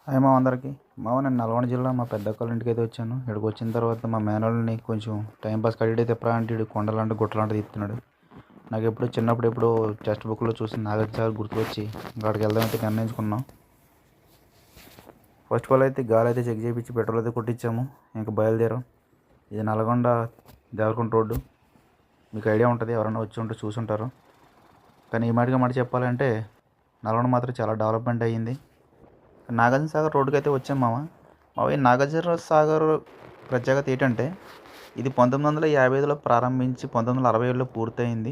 Hi మా అందరికి నేను నల్గొండ జిల్లా మా పెద్దక్కళ్ళ ఇంటికి అయితే వచ్చాను. ఇక్కడికి వచ్చిన తర్వాత మా మేనల్ని కొంచెం టైంపాస్ కడిగితే తిప్పరా అంటే ఇడు కొండలాంటి గుట్టలాంటి తీస్తున్నాడు. నాకు ఎప్పుడు చిన్నప్పుడు ఎప్పుడో టెక్స్ట్ బుక్లో చూసి నాగార్జున గుర్తుకొచ్చి అక్కడికి వెళ్దామైతే నిర్ణయించుకున్నాం. ఫస్ట్ ఆఫ్ ఆల్ అయితే గాలి అయితే చెక్ చేయించి పెట్రోల్ అయితే కొట్టించాము. ఇంకా బయలుదేరాం. ఇది నల్గొండ దేవరకొండ రోడ్డు. మీకు ఐడియా ఉంటుంది, ఎవరైనా వచ్చి ఉంటే చూసుంటారు. కానీ ఈ మాట చెప్పాలంటే నల్గొండ మాత్రం చాలా డెవలప్మెంట్ అయ్యింది. నాగార్జున సాగర్ రోడ్డుకి అయితే వచ్చాం ఈ నాగార్జున సాగర్ ప్రత్యేకత ఏంటంటే ఇది 1955లో ప్రారంభించి 1967లో పూర్తయింది.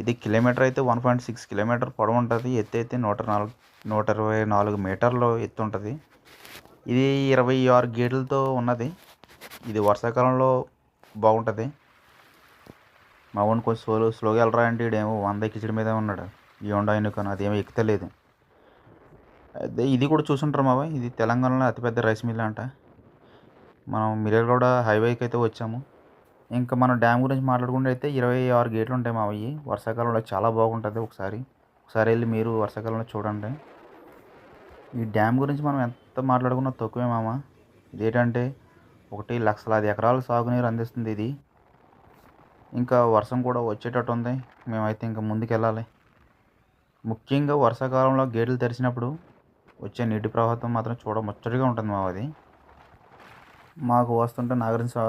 ఇది కిలోమీటర్ అయితే 1.6 కిలోమీటర్ పొడవు ఉంటుంది. ఎత్తు అయితే 124 మీటర్లు ఎత్తు ఉంటుంది. ఇది 26 గేట్లతో ఉన్నది. ఇది వర్షాకాలంలో బాగుంటుంది. మా వాడిని కొంచెం స్లోగా వెళ్ళరా అంటే ఇడేమో 100 కిచిడి మీదే ఉన్నాడు. ఈ హోండా యూనికార్న్ అదేమో ఎక్కుతలేదు. అదే ఇది కూడా చూసుంటారు ఇది తెలంగాణలో అతిపెద్ద రైస్ మిల్ అంట. మనం మిర్యాలగూడ హైవేకి అయితే వచ్చాము. ఇంకా మనం డ్యామ్ గురించి మాట్లాడుకుంటే అయితే 26 గేట్లు ఉంటాయి ఇవి. వర్షాకాలంలో చాలా బాగుంటుంది. ఒకసారి వెళ్ళి మీరు వర్షాకాలంలో చూడండి. ఈ డ్యామ్ గురించి మనం ఎంత మాట్లాడుకున్నా తక్కువే ఇదేంటంటే 1,00,000 ఎకరాలు సాగునీరు అందిస్తుంది ఇది. ఇంకా వర్షం కూడా వచ్చేటట్టు ఉంది. మేమైతే ఇంకా ముందుకు వెళ్ళాలి. ముఖ్యంగా వర్షాకాలంలో గేట్లు తెరిచినప్పుడు వచ్చే నీటి ప్రవాహం మాత్రం చూడముచ్చటగా ఉంటుంది అది. మాకు వస్తుంటే నాగార్జున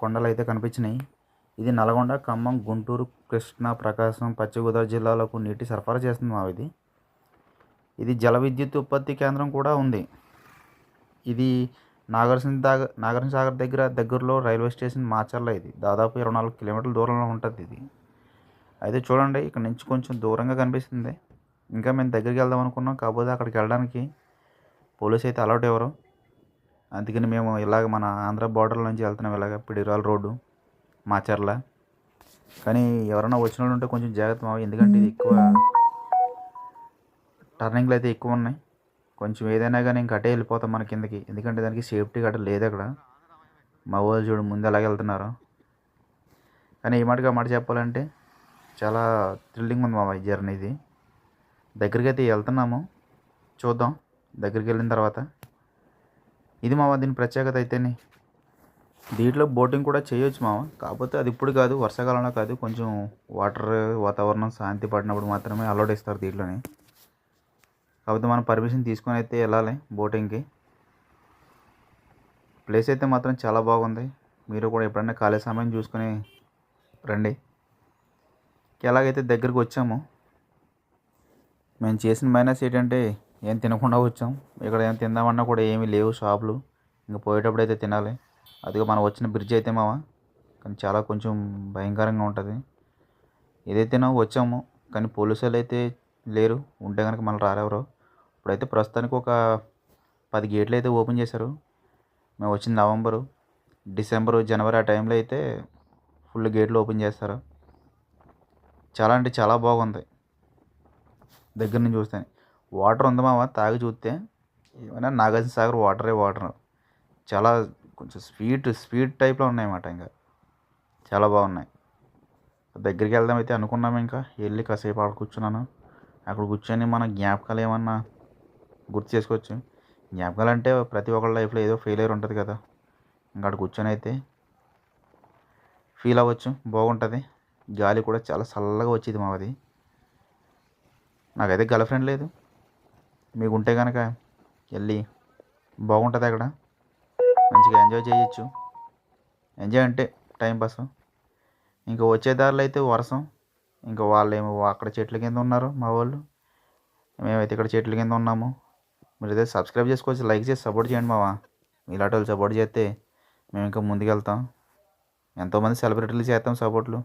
కొండలు అయితే కనిపించినాయి. ఇది నల్గొండ, ఖమ్మం, గుంటూరు, కృష్ణా, ప్రకాశం, పశ్చిమ గోదావరి జిల్లాలకు నీటి సరఫరా చేస్తుంది ఇది జల విద్యుత్ ఉత్పత్తి కేంద్రం కూడా ఉంది. ఇది నాగార్జున సాగర్ దగ్గరలో రైల్వే స్టేషన్ మాచర్ల. ఇది దాదాపు 24 కిలోమీటర్ల దూరంలో ఉంటుంది ఇది. అయితే చూడండి, ఇక్కడ నుంచి కొంచెం దూరంగా కనిపిస్తుంది. ఇంకా మేము దగ్గరికి వెళ్దాం అనుకున్నాం. కాకపోతే అక్కడికి వెళ్ళడానికి పోలీసు అయితే అలౌట్ ఎవరు. అందుకని మేము ఇలాగ మన ఆంధ్ర బార్డర్ నుంచి వెళ్తున్నాం. ఇలాగ పిడిరాల రోడ్డు, మాచర్ల. కానీ ఎవరైనా వచ్చిన వాళ్ళు ఉంటే కొంచెం జాగ్రత్త ఎందుకంటే ఇది ఎక్కువ టర్నింగ్లు అయితే ఎక్కువ ఉన్నాయి. కొంచెం ఏదైనా కానీ ఇంక అటే వెళ్ళిపోతాం మన కిందకి. ఎందుకంటే దానికి సేఫ్టీ గట్రా లేదు అక్కడ. మా వాళ్ళు చూడు ముందు ఎలాగ వెళ్తున్నారు. కానీ ఈ మాట చెప్పాలంటే చాలా థ్రిల్లింగ్ ఉంది ఈ జర్నీ. ఇది దగ్గరికి అయితే వెళ్తున్నాము. చూద్దాం దగ్గరికి వెళ్ళిన తర్వాత. ఇది దీని ప్రత్యేకత అయితేనే దీంట్లో బోటింగ్ కూడా చేయొచ్చు కాకపోతే అది ఇప్పుడు కాదు, వర్షాకాలంలో కాదు. కొంచెం వాటర్ వాతావరణం శాంతి పడినప్పుడు మాత్రమే అలౌట్ ఇస్తారు దీంట్లోని. కాకపోతే మనం పర్మిషన్ తీసుకొని అయితే వెళ్ళాలి బోటింగ్కి. ప్లేస్ అయితే మాత్రం చాలా బాగుంది. మీరు కూడా ఎప్పుడైనా ఖాళీ సమయం చూసుకొని రండి. ఎలాగైతే దగ్గరికి వచ్చాము. మేము చేసిన మైనస్ ఏంటంటే ఏం తినకుండా వచ్చాం. ఇక్కడ ఏం తిందామన్నా కూడా ఏమీ లేవు షాపులు. ఇంకా పోయేటప్పుడు అయితే తినాలి. అదిగో మనం వచ్చిన బ్రిడ్జ్ అయితే కానీ చాలా కొంచెం భయంకరంగా ఉంటుంది. ఏదైతేనో వచ్చాము, కానీ పోలీసు వాళ్ళు అయితే లేరు. ఉంటే కనుక మనం రారెవరు. ఇప్పుడైతే ప్రస్తుతానికి ఒక 10 గేట్లు అయితే ఓపెన్ చేశారు. మేము వచ్చిన నవంబరు, డిసెంబరు, జనవరి ఆ టైంలో అయితే ఫుల్ గేట్లు ఓపెన్ చేస్తారు. చాలా అంటే చాలా బాగుంది దగ్గర నుంచి చూస్తే. వాటర్ ఉంది తాగి చూస్తే ఏమైనా నాగార్జున సాగర్ వాటర్ చాలా కొంచెం స్వీట్ టైప్లో ఉన్నాయన్నమాట. ఇంకా చాలా బాగున్నాయి. దగ్గరికి వెళ్దాం అయితే అనుకున్నాము. ఇంకా వెళ్ళి కాసేపు అక్కడ కూర్చున్నాను. అక్కడ కూర్చొని మన జ్ఞాపకాలు ఏమన్నా గుర్తు చేసుకోవచ్చు. జ్ఞాపకాలు అంటే ప్రతి ఒక్కళ్ళ లైఫ్లో ఏదో ఫెయిల్యూర్ ఉంటుంది కదా. ఇంకా అక్కడ కూర్చొని అయితే ఫీల్ అవ్వచ్చు, బాగుంటుంది. గాలి కూడా చాలా చల్లగా వచ్చేది అది. నాకైతే గర్ల్ ఫ్రెండ్ లేదు. మీకు ఉంటే కనుక వెళ్ళి బాగుంటుంది. అక్కడ మంచిగా ఎంజాయ్ చేయొచ్చు. ఎంజాయ్ అంటే టైంపాస్. ఇంకా వచ్చే దారిలో అయితే వర్షం. ఇంకా వాళ్ళు ఏమో అక్కడ చెట్ల కింద ఉన్నారు మా వాళ్ళు. మేమైతే ఇక్కడ చెట్ల కింద ఉన్నాము. మీరు అయితే సబ్స్క్రైబ్ చేసుకోవచ్చు, లైక్ చేసి సపోర్ట్ చేయండి ఇలాంటి వాళ్ళు సపోర్ట్ చేస్తే మేము ఇంకా ముందుకు వెళ్తాం. ఎంతోమంది సెలబ్రిటీలు చేస్తాం సపోర్ట్లు.